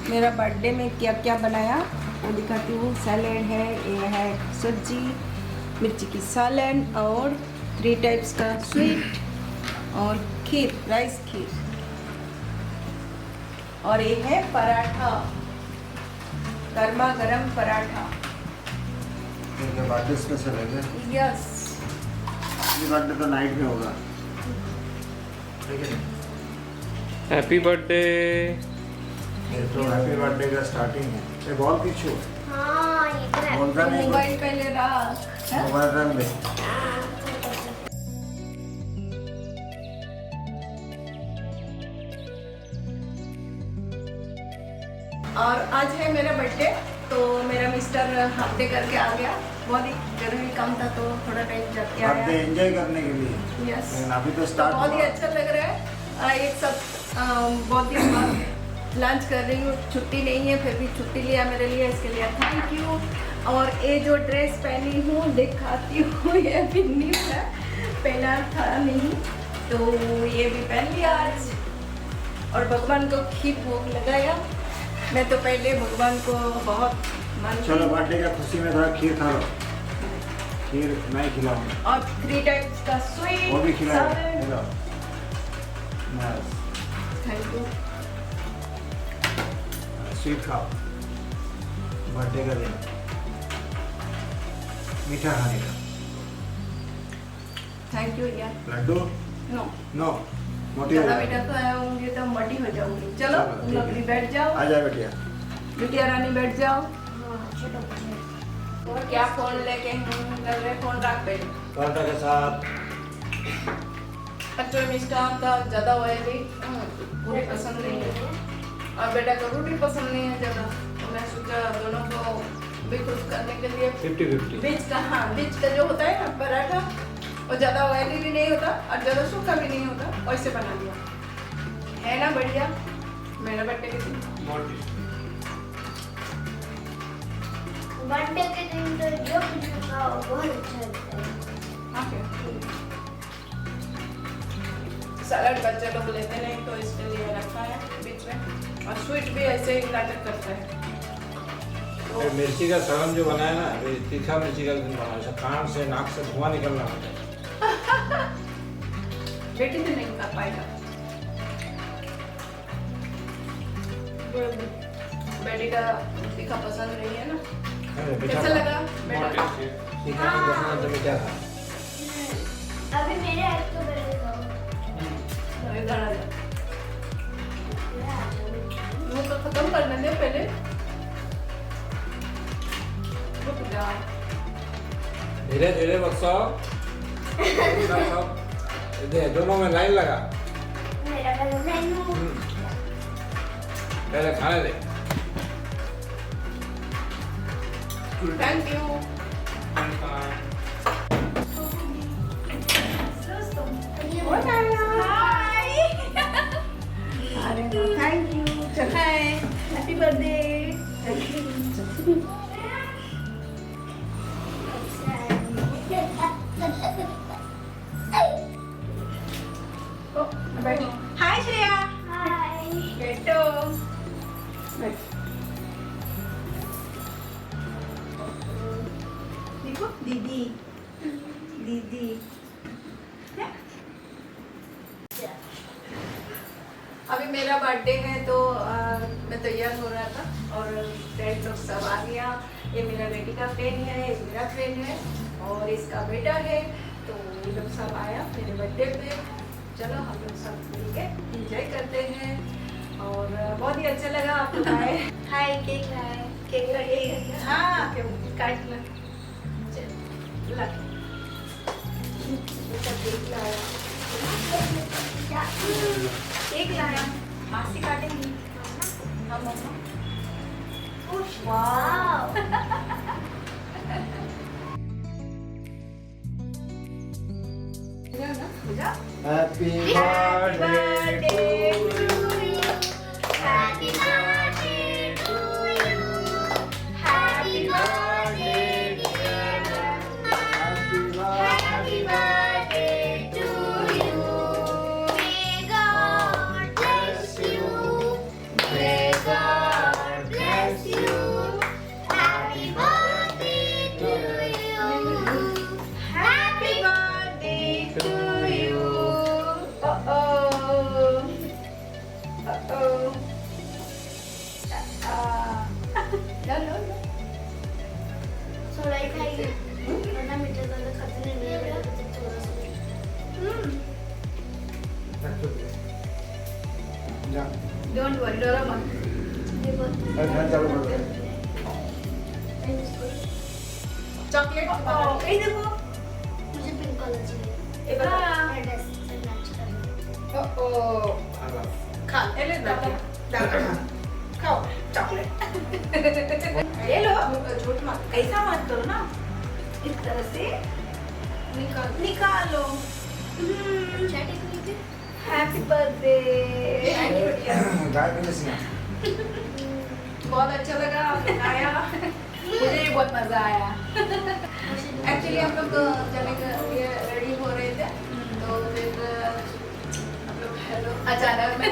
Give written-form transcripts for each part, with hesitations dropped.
मेरा बर्थडे में क्या क्या बनाया वो दिखाती हूँ। सैलेड है, ये है सब्जी, मिर्ची की सालन और 3 टाइप्स का स्वीट और खीर, राइस खीर। और ये है पराठा, गर्मा गर्म पराठा। बर्थडे स्पेशल है क्या? यस, बर्थडे तो नाइट में होगा। Happy birthday. ये तो हैप्पी बर्थडे का स्टार्टिंग है। ये बॉल पीछू हाँ ये तो है। बोलता नहीं मोबाइल पहले रख। मोबाइल रख ले। और आज है मेरा बर्थडे, तो मेरा मिस्टर हाफ डे करके आ गया। बहुत ही गर्मी कम था तो थोड़ा टाइम जाके बर्थडे आया। एंजॉय करने के लिए। यस, लेकिन अभी तो स्टार्ट बहुत ही अच्छा लग रहा है। एक सब बहुत दिन बाद लंच कर रही हूँ, छुट्टी नहीं है फिर भी छुट्टी लिया मेरे लिए, इसके लिए थैंक यू। और ये जो ड्रेस पहनी हूँ दिखाती हूँ, ये भी न्यू है, पहना था नहीं तो ये भी पहन लिया आज। और भगवान को खीर भोग लगाया। मैं तो पहले भगवान को बहुत मानती चलो हूँ। बर्थडे का खुशी में थोड़ा खीर खा लो। खीर मैं खिलाऊंगा। और 3 टाइप्स का स्वीट, वो भी खिलाओ। सैलेड। खिलाओ। बस थैंक यू। स्वीट खाओ। बर्थडे का दिन मीठा खाने का। थैंक यू यार। लड्डू नो, नो मोटी हो ज़्यादा जाएगी। मीठा खाऊंगी तो मोटी हो जाऊंगी। चलो चलो, तुम ठीक लोग है। भी बैठ जाओ। आ जाए बेटिया। बिटिया रानी बैठ जाओ। हाँ चलो बच्चे। और क्या फोन लेके हम कर रहे, फोन रख बेटे। पराठा के साथ एक्चुअली मिष्टान का ज़्यादा ऑयली पूरी पसंद नहीं है और बेटा को रोटी पसंद नहीं है ज़्यादा, तो मैं सोचा दोनों को भी खुश करने के लिए 50-50। बीच का जो होता है ना पराठा, वो ज़्यादा ऑयली भी नहीं होता और ज़्यादा सूखा भी नहीं होता, वैसे बना लिया है ना। बढ़िया मेरा बर्थडे के दिन। बर्थडे के दिन तो जो कुछ खाओ बहुत अच्छा लगता है। हाँ क्या, सलाद बच्चे लोग लेते नहीं तो इसके लिए रखा है बीच में। और स्वीट भी ऐसे ही नाटक करता है ये मिर्ची का सड़न जो बनाया ना, ये तीखा मिर्ची का बनाया है। कान से नाक से धुआं निकलना होता है। बेटी से नहीं खा पाएगा। बेटी का तीखा पसंद नहीं है ना। कैसा लगा बेटा? तीखा नहीं पसंद तो मीठा था। अभी मेरे हाथ को बड़े खाओ। मुंह को खत्म करने दे पहले। रुक जा। धीरे धीरे बक्सो। दे दोनों में लाइन लगा। मेरा वाला मेनू। पहले खाने दे। Thank you. अरे थैंक यू। चल happy birthday. Hi Shreya. Hi. बैठो। देखो दीदी, दीदी अभी मेरा बर्थडे है तो मैं तैयार हो रहा था और फ्रेंड लोग सब आ गया। ये मेरा बेटी का फ्रेंड है, ये मेरा फ्रेंड है और इसका बेटा है, तो ये लोग सब आया मेरे बर्थडे पे। चलो हम लोग सब मिलके एंजॉय करते हैं और बहुत ही अच्छा लगा। आप लोग आए। हाय केक लाए। केक लगे। हाँ काट ला। चल ला। केक लाया, केक लाया, मासी काटेंगी। हाँ मम्मा। Wow. Happy birthday to you. Happy birthday to you. Happy birthday dear. Happy birthday to you. May God bless you. May God don't worry, डरो मत। फैन चालू कर दे। चॉकलेट ये देखो। मुझे पिंक कलर चाहिए। ये बता। मेरा ड्रेस से मैच करेगा। ओ खा ले दादा खाओ चॉकलेट। ये लो, झूठ मत, ऐसा मत करो ना, इस तरह से निकालो। Happy birthday. गाय भी नहीं सुना। बहुत अच्छा लगा आपने आया, मुझे भी बहुत मजा आया। एक्चुअली हम लोग जाने के लिए रेडी हो रहे थे, तो फिर हम लोग हेलो अचानक में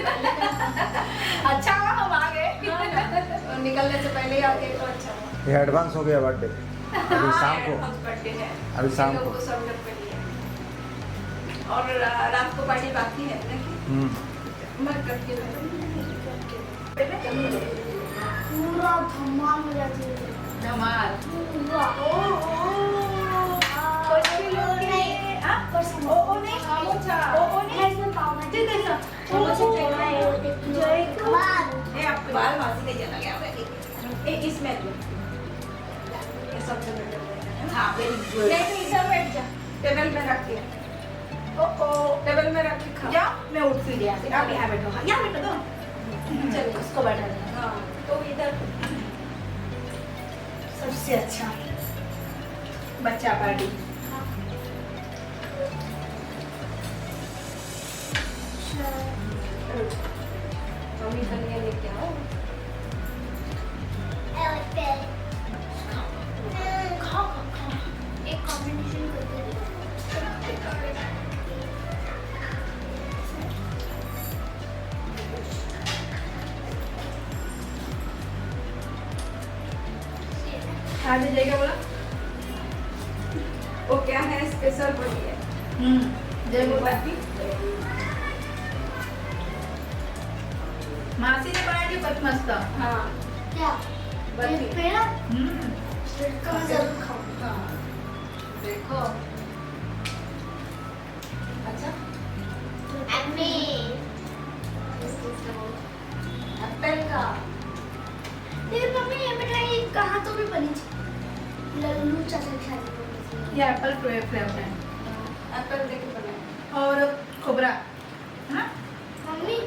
अच्छा हुआ हम आ गए। और निकलने से पहले ही आके तो अच्छा हुआ। ये एडवांस हो गया बर्थडे। अभी शाम को। बर्थडे है, अभी शाम को। सर्व कर लिए और रात को पार्टी बाकी है ना कि मत करके पूरा धमाल हो जाती है। धमाल। पूरा। कुछ भी लोग नहीं, हाँ? ओ नहीं, समोसा। ओ नहीं। इसमें पाव भाजी। ठीक है सर, समोसा चाहिए। जय कुमार। ये आपके बाल मासी नहीं चला गया ये इसमें तो ये सबसे बेटर है। हाँ वेरी गुड। नहीं तो इधर बैठ जा, टेबल में रख के। ओ टेबल में रख के खा। जा, मैं उठ फिर यहाँ से। आप यहाँ बैठो। हाँ यहाँ बैठो तो। चलो उसको बैठा देना। हाँ तो इधर सबसे अच्छा बच्चा पार्टी। मम्मी कन्या लेके आओ। खाओ। एक कॉम्बिनेशन करते हैं। खा दीजिएगा बोला। वो क्या है स्पेशल बनी है। जय भगवती। मासी ने बनाई थी बहुत मस्त। हाँ क्या? बर्फी। ये पेड़ा? इसका मैं जरूर खाऊंगा। हाँ देखो अच्छा एप्पल का। लेकिन मम्मी ये मिठाई कहाँ तो भी बनी थी। लल्लू चाचा की शादी में बनी थी। ये एप्पल फ्लेवर है। एप्पल देके बनाए और खोबरा है ना। मम्मी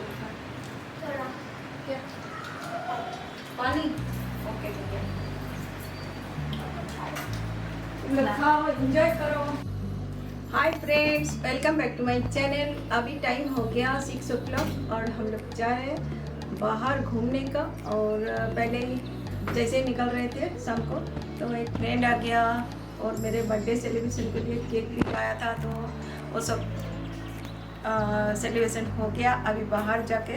थोड़ा क्या पानी ओके ठीक है। खाओ एंजॉय करो। Hi friends, welcome back to my channel. अभी टाइम हो गया 6 o'clock और हम लोग जा रहे हैं बाहर घूमने का। और पहले ही जैसे निकल रहे थे शाम को तो एक फ्रेंड आ गया और मेरे बर्थडे सेलिब्रेशन के लिए केक भी लाया था, तो वो सब सेलिब्रेशन हो गया। अभी बाहर जाके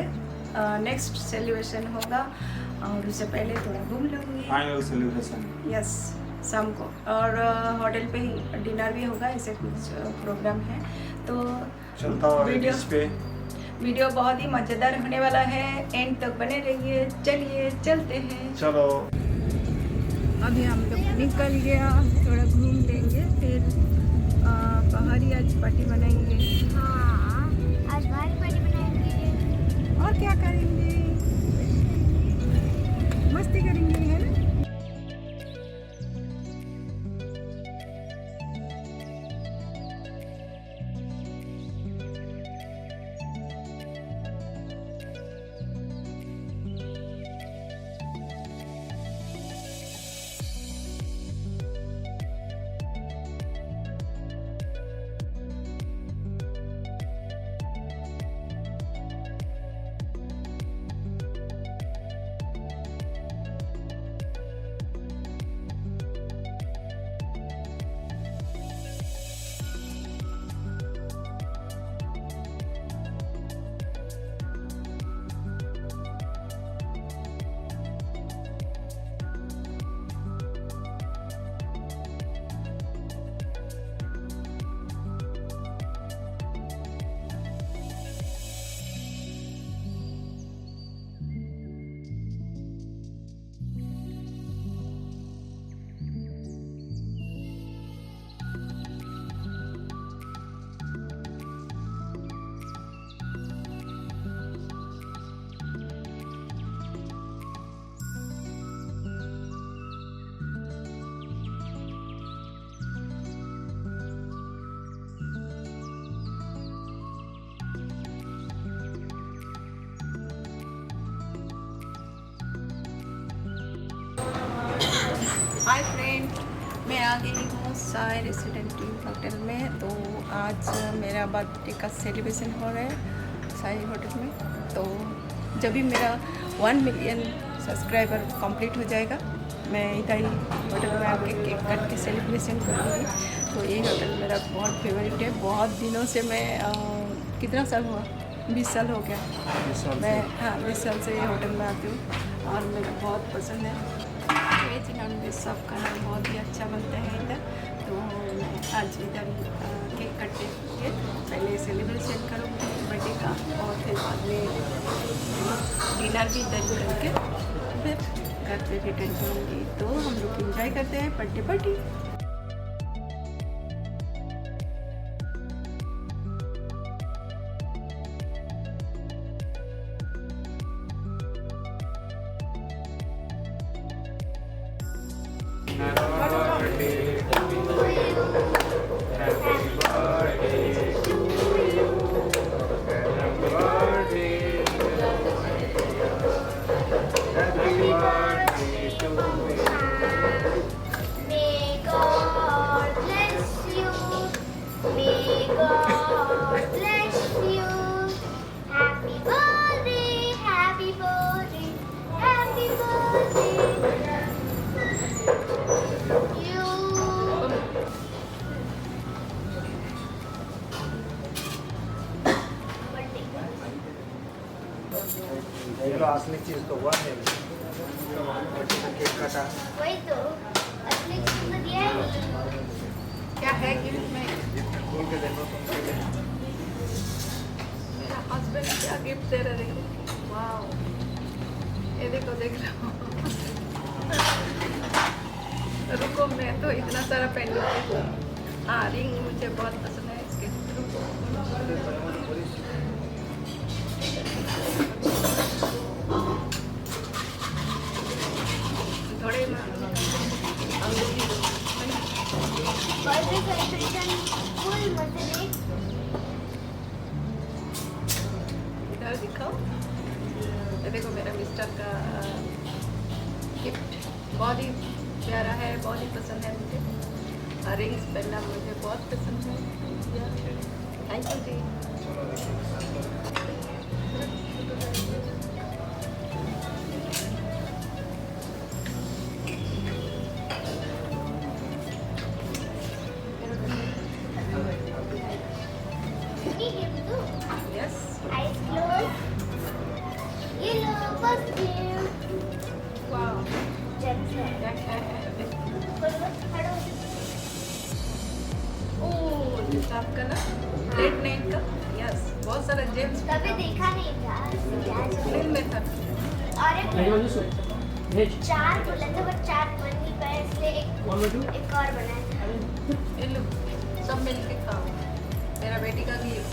नेक्स्ट सेलिब्रेशन होगा और उससे पहले थोड़ा घूम लूँगी। Final celebration. यस शाम को। और होटल पे ही डिनर भी होगा, ऐसे कुछ प्रोग्राम है। तो चलता हुआ वीडियो बहुत ही मज़ेदार होने वाला है, एंड तक बने रहिए। चलिए चलते हैं। चलो अभी हम लोग निकल गया, थोड़ा घूम लेंगे, फिर बाहर ही आज पार्टी बनाएंगे। हाँ आज बाहर पार्टी बनाएंगे। और क्या करेंगे, मस्ती करेंगे है ना। हाय फ्रेंड, मैं आ गई हूँ साई रेसिडेंटी होटल में। तो आज मेरा बर्थडे का सेलिब्रेशन हो रहा है साई होटल में। तो जब भी मेरा 1 मिलियन सब्सक्राइबर कंप्लीट हो जाएगा, मैं इधर ही होटल में आके केक काट के सेलिब्रेशन करूँगी। तो ये होटल मेरा बहुत फेवरेट है। बहुत दिनों से मैं कितना साल हुआ, 20 साल हो गया मैं, हाँ 20 साल से ये होटल में आती हूँ और मुझे बहुत पसंद है। वेज नॉन वेज सब खाना बहुत ही अच्छा बनता है इधर। तो मैं आज इधर केक कटने के पहले सेलिब्रेशन करूँगी बर्थडे का, और फिर बाद में डिनर भी इधर करके फिर घर पे रिटर्न करूँगी। तो हम लोग इंजॉय करते हैं birthday party. May God bless you. May God bless you. Happy birthday, happy birthday, happy birthday. You. चलो असली चीज तो हुआ है, केक काटा। वही तो असली चीज तो दिया ही नहीं। क्या है गिफ्ट में? खोल के देखो तुम। मेरा हस्बैंड क्या गिफ्ट दे रहे हैं, वाओ, ये देखो, देख लो। रुको, मैं तो इतना सारा पहन लूँगी। हाँ, रिंग मुझे बहुत पसंद है इसके। थोड़े बर्थडे सेलिब्रेशन फुल मजे। इधर दिखाओ, ये देखो मेरा मिस्टर का गिफ्ट बहुत ही प्यारा है, बहुत ही पसंद है मुझे। रिंग्स पहनना मुझे बहुत पसंद है। थैंक यू जी। नहीं गिफ्ट दो। Yes, Eyes closed. ये लो बस गिफ्ट। वाओ, जेम्स है। क्या क्या है? बोलो खड़ो। ओह, ये आपका ना लेट नाइट का, यस, बहुत सारा जेम्स कभी देखा नहीं था। फिल्म में था। और एक 4 बोला था पर 4 बन नहीं पाया, इसलिए एक और बनाया था। ये लो, सब मिल के खाओ। मेरा बेटी का गिफ्ट।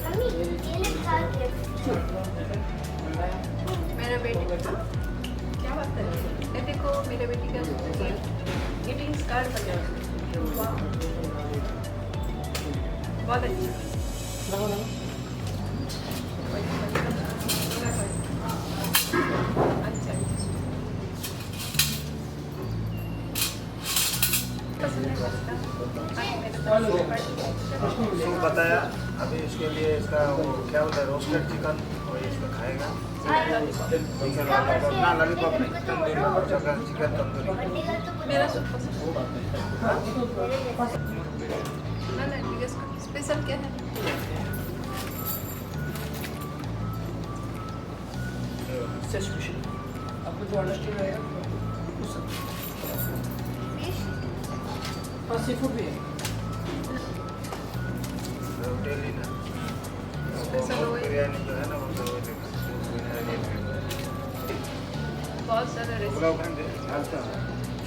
मम्मी ये ले खा गिफ्ट। मेरा बेटी का क्या बात है? ये देखो मेरे बेटी का ग्रीटिंग कार्ड बना है। वाह, बहुत अच्छा। अच्छा, पसंद है उसको बताया अभी इसके लिए, इसका वो क्या बोलता है, रोस्टेड चिकन, और इसको खाएगा। ना लॉलीपॉप नहीं, तंदूरी चिकन तंदूरी। मेरा सूप पसंद ना, नहीं, इसका स्पेशल क्या है? आपको जो अंडरस्टैंड रहेगा पूछ सकते हैं। सी फूड भी है। रोटी ना, स्पेशल हो, बिरयानी जो है ना, वो तो बहुत सारा पुलाव रेसिपी खाएंगे।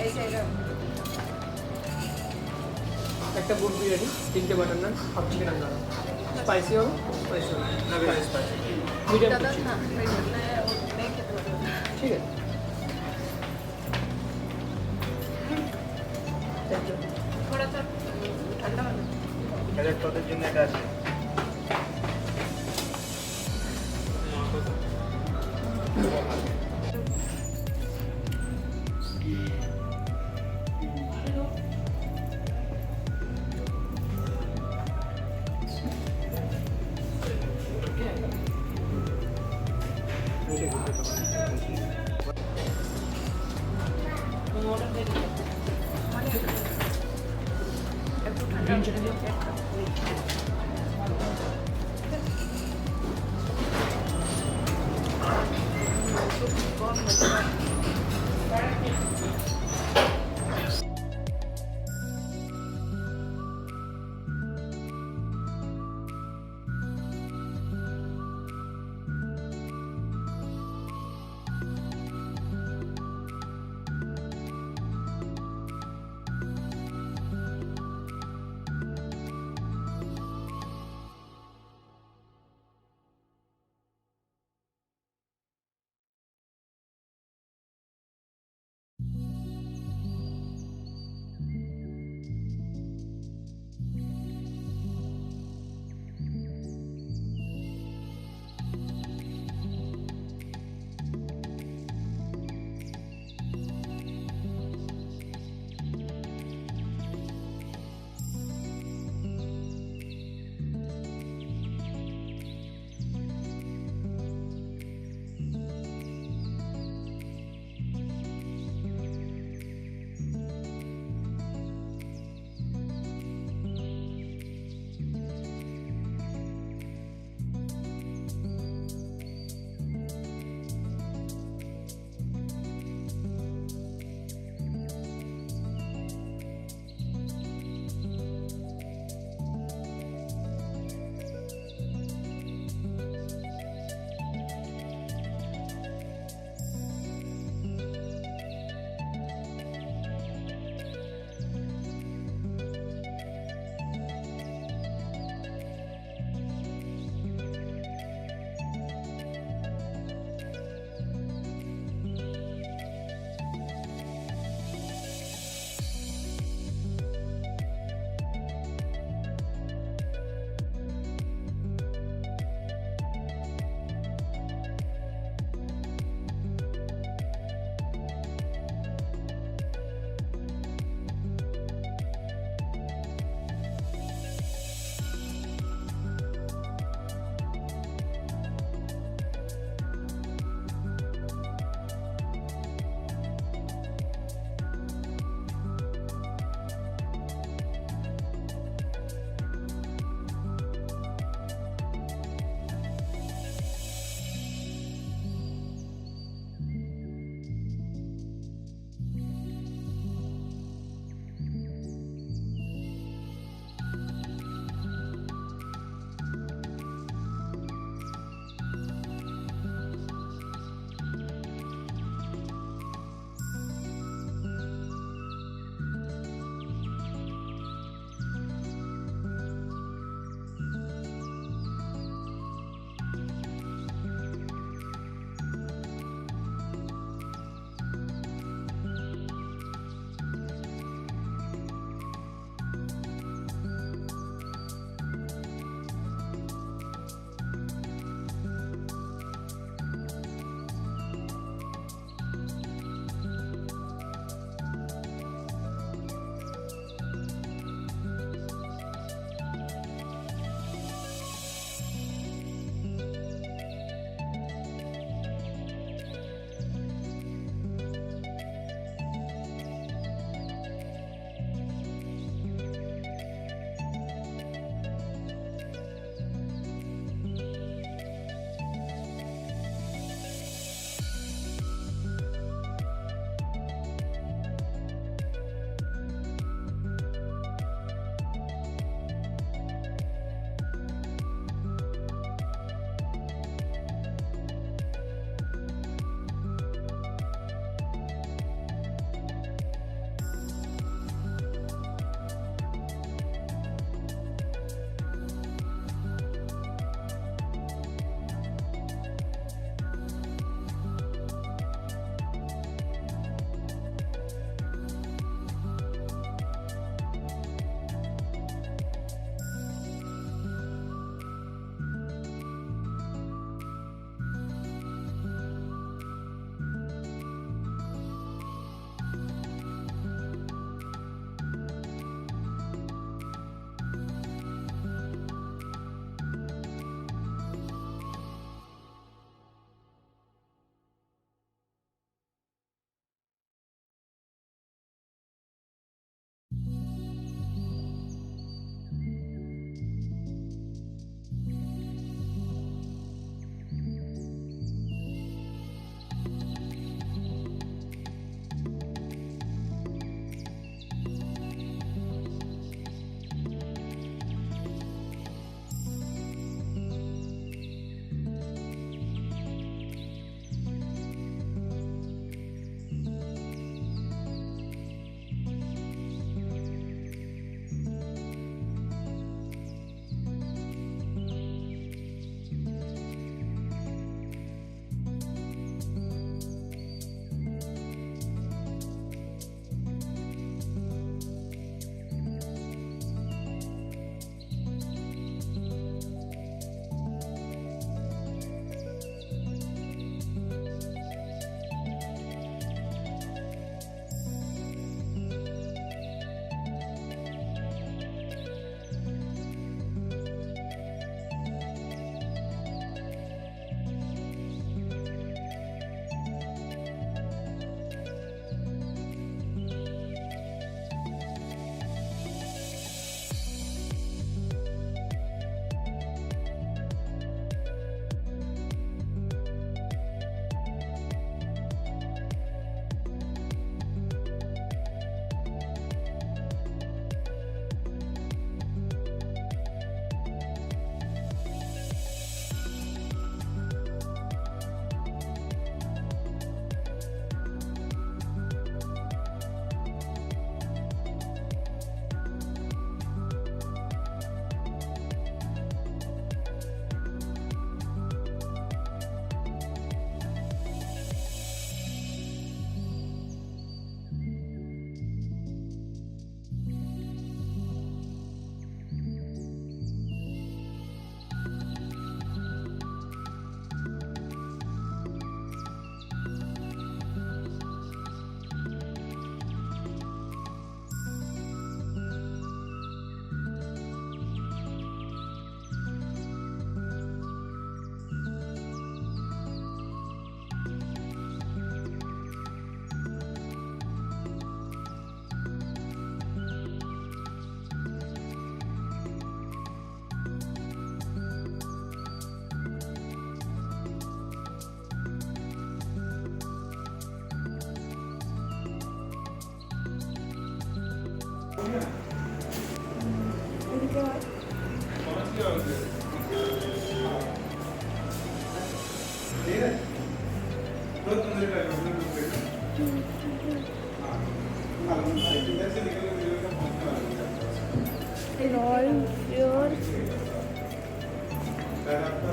ऐसे है। একটা গুড বিরিয়ানি, 3টে বাটার নান, হাফ চিকেন আন্দারা, স্পাইসি হবে, স্পাইসি হবে, ना भी स्पाइसी। মিডিয়াম ज़्यादा कुछ हाँ, मैं करना है और नहीं करना। ঠিক আছে। Thank you. थोड़ा सा ठंडा वाला। গ্যাজেট তোদের জন্য এটা আছে।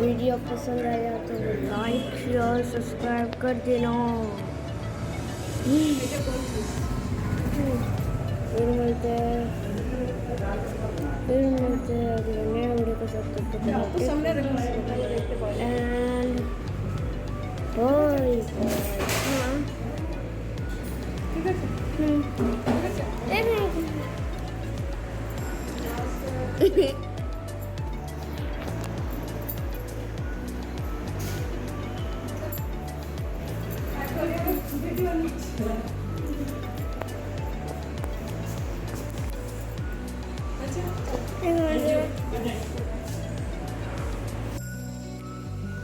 वीडियो पसंद आया तो लाइक शेयर सब्सक्राइब कर देना। फिर मिलते हैं अगले नए वीडियो के साथ। तब तक तो सामने रखो and bye bye.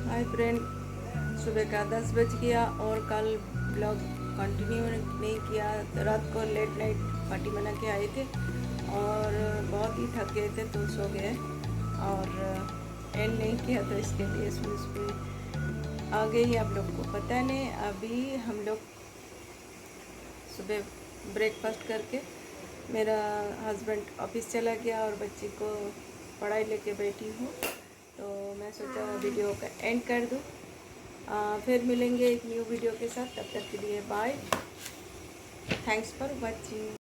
Hi friend, सुबह का 10 बज गया और कल ब्लॉग कंटिन्यू नहीं किया। रात को लेट नाइट पार्टी बना के आए थे और बहुत ही थक गए थे तो सो गए और एंड नहीं किया, तो इसके लिए सुबह आ गई। आप लोग को पता नहीं, अभी हम लोग सुबह ब्रेकफास्ट करके मेरा हस्बैंड ऑफिस चला गया और बच्ची को पढ़ाई लेके बैठी हूँ, तो मैं सोचा वीडियो का एंड कर दूँ। फिर मिलेंगे एक न्यू वीडियो के साथ, तब तक के लिए बाय। Thanks for watching.